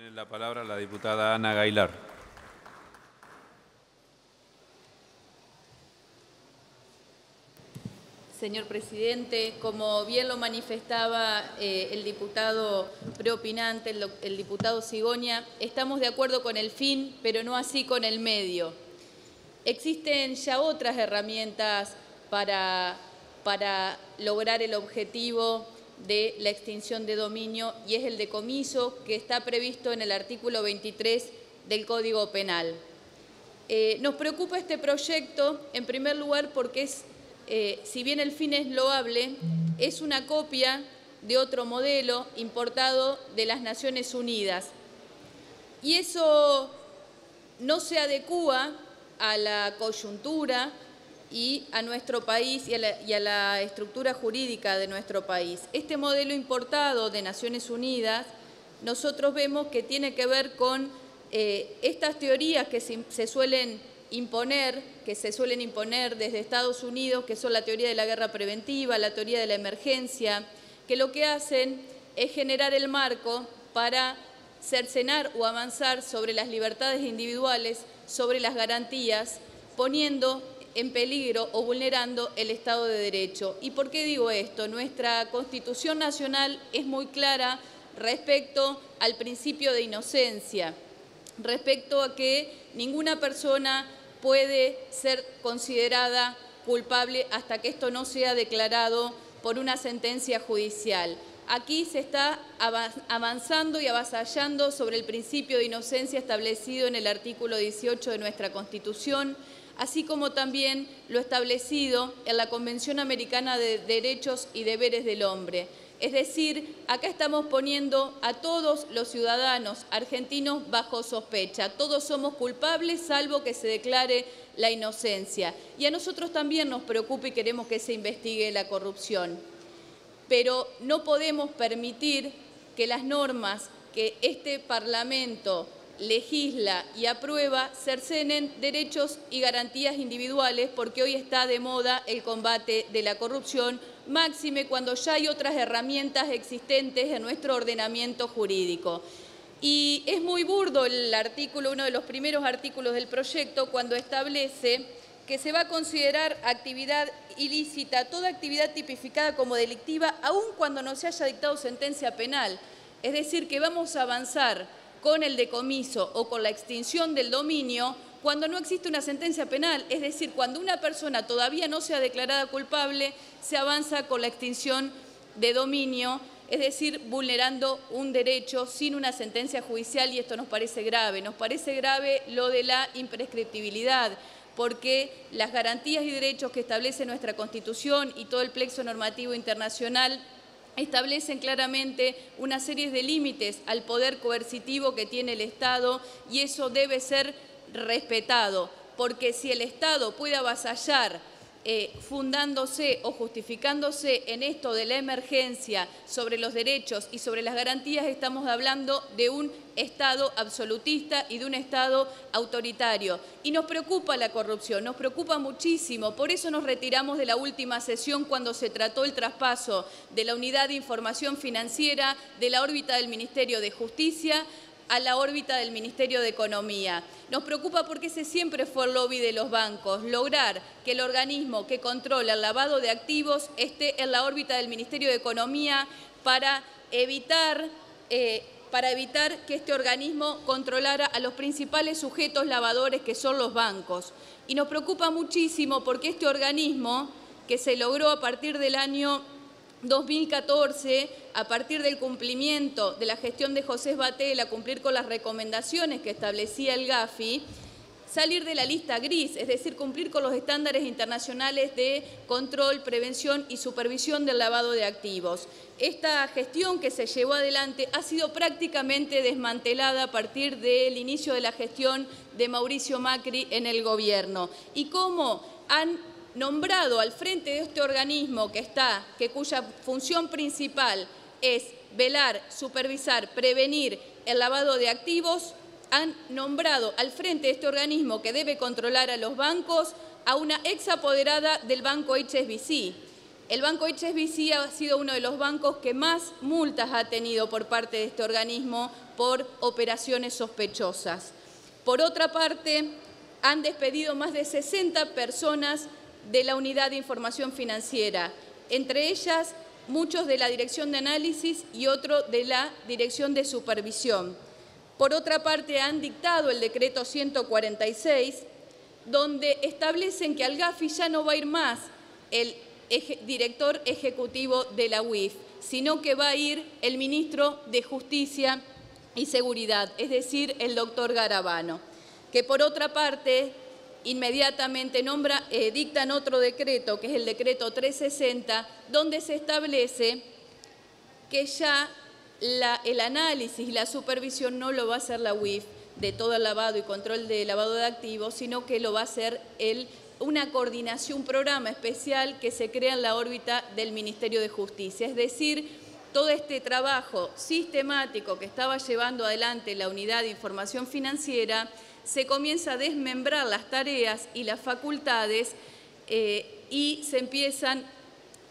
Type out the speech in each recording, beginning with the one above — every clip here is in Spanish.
Tiene la palabra la diputada Ana Gailar. Señor presidente, como bien lo manifestaba el diputado preopinante, el diputado Sigonia, estamos de acuerdo con el fin, pero no así con el medio. Existen ya otras herramientas para lograr el objetivo de la extinción de dominio, y es el decomiso, que está previsto en el artículo 23 del Código Penal. Nos preocupa este proyecto, en primer lugar, porque si bien el fin es loable, es una copia de otro modelo importado de las Naciones Unidas. Y eso no se adecúa a la coyuntura y a nuestro país y a la estructura jurídica de nuestro país. Este modelo importado de Naciones Unidas, nosotros vemos que tiene que ver con estas teorías que se suelen imponer desde Estados Unidos, que son la teoría de la guerra preventiva, la teoría de la emergencia, que lo que hacen es generar el marco para cercenar o avanzar sobre las libertades individuales, sobre las garantías, poniendo en peligro o vulnerando el Estado de Derecho. ¿Y por qué digo esto? Nuestra Constitución Nacional es muy clara respecto al principio de inocencia, respecto a que ninguna persona puede ser considerada culpable hasta que esto no sea declarado por una sentencia judicial. Aquí se está avanzando y avasallando sobre el principio de inocencia establecido en el artículo 18 de nuestra Constitución, así como también lo establecido en la Convención Americana de Derechos y Deberes del Hombre. Es decir, acá estamos poniendo a todos los ciudadanos argentinos bajo sospecha. Todos somos culpables, salvo que se declare la inocencia. Y a nosotros también nos preocupa y queremos que se investigue la corrupción. Pero no podemos permitir que las normas que este Parlamento legisla y aprueba cercenen derechos y garantías individuales, porque hoy está de moda el combate de la corrupción, máxime cuando ya hay otras herramientas existentes en nuestro ordenamiento jurídico. Y es muy burdo el artículo, uno de los primeros artículos del proyecto, cuando establece que se va a considerar actividad ilícita toda actividad tipificada como delictiva, aun cuando no se haya dictado sentencia penal. Es decir, que vamos a avanzar con el decomiso o con la extinción del dominio cuando no existe una sentencia penal. Es decir, cuando una persona todavía no sea declarada culpable, se avanza con la extinción de dominio, es decir, vulnerando un derecho sin una sentencia judicial, y esto nos parece grave. Nos parece grave lo de la imprescriptibilidad, porque las garantías y derechos que establece nuestra Constitución y todo el plexo normativo internacional establecen claramente una serie de límites al poder coercitivo que tiene el Estado, y eso debe ser respetado, porque si el Estado puede avasallar fundándose o justificándose en esto de la emergencia sobre los derechos y sobre las garantías, estamos hablando de un Estado absolutista y de un Estado autoritario. Y nos preocupa la corrupción, nos preocupa muchísimo. Por eso nos retiramos de la última sesión cuando se trató el traspaso de la Unidad de Información Financiera de la órbita del Ministerio de Justicia a la órbita del Ministerio de Economía. Nos preocupa porque ese siempre fue el lobby de los bancos, lograr que el organismo que controla el lavado de activos esté en la órbita del Ministerio de Economía para evitar que este organismo controlara a los principales sujetos lavadores, que son los bancos. Y nos preocupa muchísimo porque este organismo, que se logró a partir del año 2014, a partir del cumplimiento de la gestión de José Batel, a cumplir con las recomendaciones que establecía el GAFI, salir de la lista gris, es decir, cumplir con los estándares internacionales de control, prevención y supervisión del lavado de activos. Esta gestión que se llevó adelante ha sido prácticamente desmantelada a partir del inicio de la gestión de Mauricio Macri en el gobierno. Y cómo han nombrado al frente de este organismo cuya función principal es velar, supervisar, prevenir el lavado de activos, han nombrado al frente de este organismo que debe controlar a los bancos a una ex apoderada del banco HSBC. El Banco HSBC ha sido uno de los bancos que más multas ha tenido por parte de este organismo por operaciones sospechosas. Por otra parte, han despedido más de 60 personas de la Unidad de Información Financiera, entre ellas muchos de la Dirección de Análisis y otro de la Dirección de Supervisión. Por otra parte, han dictado el decreto 146, donde establecen que al GAFI ya no va a ir más el director ejecutivo de la UIF, sino que va a ir el ministro de Justicia y Seguridad, es decir, el doctor Garabano, que por otra parte inmediatamente dictan otro decreto, que es el decreto 360, donde se establece que ya el análisis y la supervisión no lo va a hacer la UIF de todo el lavado y control de lavado de activos, sino que lo va a hacer una coordinación, un programa especial que se crea en la órbita del Ministerio de Justicia. Es decir, todo este trabajo sistemático que estaba llevando adelante la Unidad de Información Financiera, se comienza a desmembrar las tareas y las facultades y se empiezan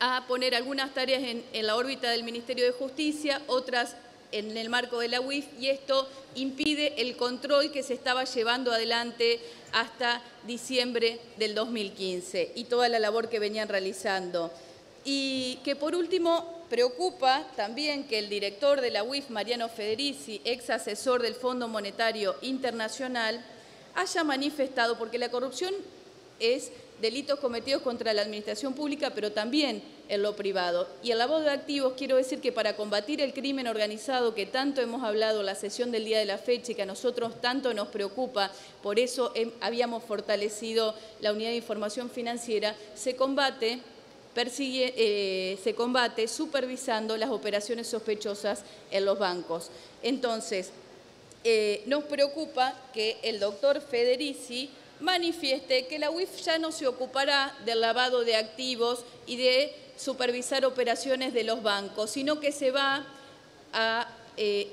a poner algunas tareas en la órbita del Ministerio de Justicia, otras en el marco de la UIF, y esto impide el control que se estaba llevando adelante hasta diciembre del 2015 y toda la labor que venían realizando. Y que por último preocupa también que el director de la UIF, Mariano Federici, ex asesor del Fondo Monetario Internacional, haya manifestado, porque la corrupción es delitos cometidos contra la administración pública, pero también en lo privado. Y el lavado de activos, quiero decir que para combatir el crimen organizado, que tanto hemos hablado en la sesión del día de la fecha y que a nosotros tanto nos preocupa, por eso habíamos fortalecido la Unidad de Información Financiera, se combate supervisando las operaciones sospechosas en los bancos. Entonces, nos preocupa que el doctor Federici manifieste que la UIF ya no se ocupará del lavado de activos y de supervisar operaciones de los bancos, sino que se va a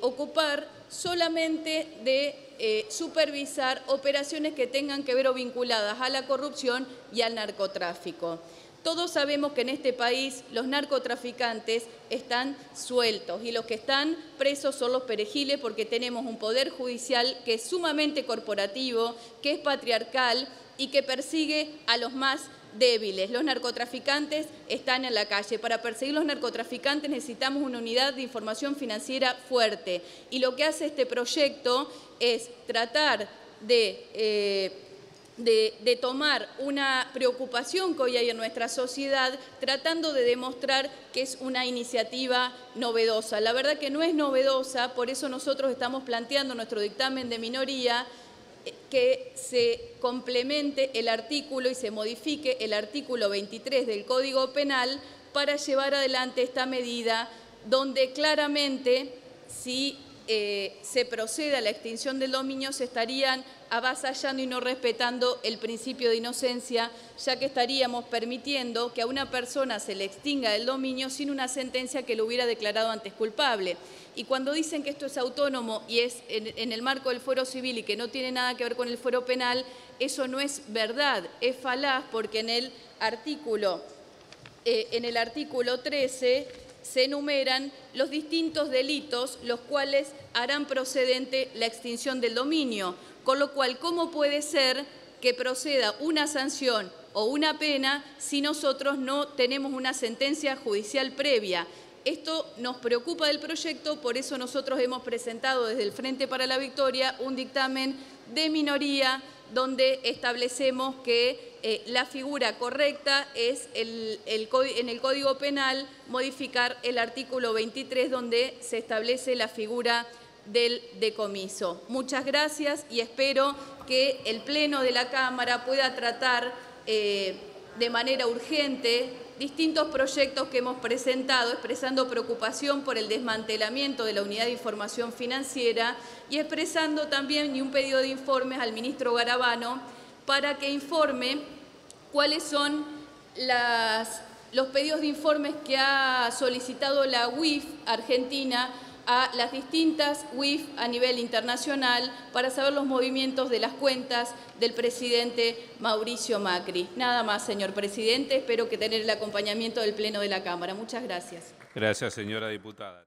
ocupar solamente de supervisar operaciones que tengan que ver o vinculadas a la corrupción y al narcotráfico. Todos sabemos que en este país los narcotraficantes están sueltos y los que están presos son los perejiles, porque tenemos un poder judicial que es sumamente corporativo, que es patriarcal y que persigue a los más débiles. Los narcotraficantes están en la calle. Para perseguir los narcotraficantes necesitamos una unidad de información financiera fuerte. Y lo que hace este proyecto es tratar de tomar una preocupación que hoy hay en nuestra sociedad, tratando de demostrar que es una iniciativa novedosa. La verdad que no es novedosa, por eso nosotros estamos planteando nuestro dictamen de minoría que se complemente el artículo y se modifique el artículo 23 del Código Penal para llevar adelante esta medida donde claramente si se procede a la extinción del dominio se estarían avasallando y no respetando el principio de inocencia, ya que estaríamos permitiendo que a una persona se le extinga el dominio sin una sentencia que lo hubiera declarado antes culpable. Y cuando dicen que esto es autónomo y es en el marco del fuero civil y que no tiene nada que ver con el fuero penal, eso no es verdad, es falaz, porque en el artículo 13 se enumeran los distintos delitos los cuales harán procedente la extinción del dominio, con lo cual, ¿cómo puede ser que proceda una sanción o una pena si nosotros no tenemos una sentencia judicial previa? Esto nos preocupa del proyecto, por eso nosotros hemos presentado desde el Frente para la Victoria un dictamen de minoría donde establecemos que la figura correcta es en el Código Penal modificar el artículo 23 donde se establece la figura del decomiso. Muchas gracias y espero que el Pleno de la Cámara pueda tratar de manera urgente distintos proyectos que hemos presentado, expresando preocupación por el desmantelamiento de la Unidad de Información Financiera y expresando también un pedido de informes al ministro Garabano para que informe cuáles son los pedidos de informes que ha solicitado la UIF Argentina a las distintas UIF a nivel internacional para saber los movimientos de las cuentas del presidente Mauricio Macri. Nada más, señor presidente. Espero que tener el acompañamiento del Pleno de la Cámara. Muchas gracias. Gracias, señora diputada.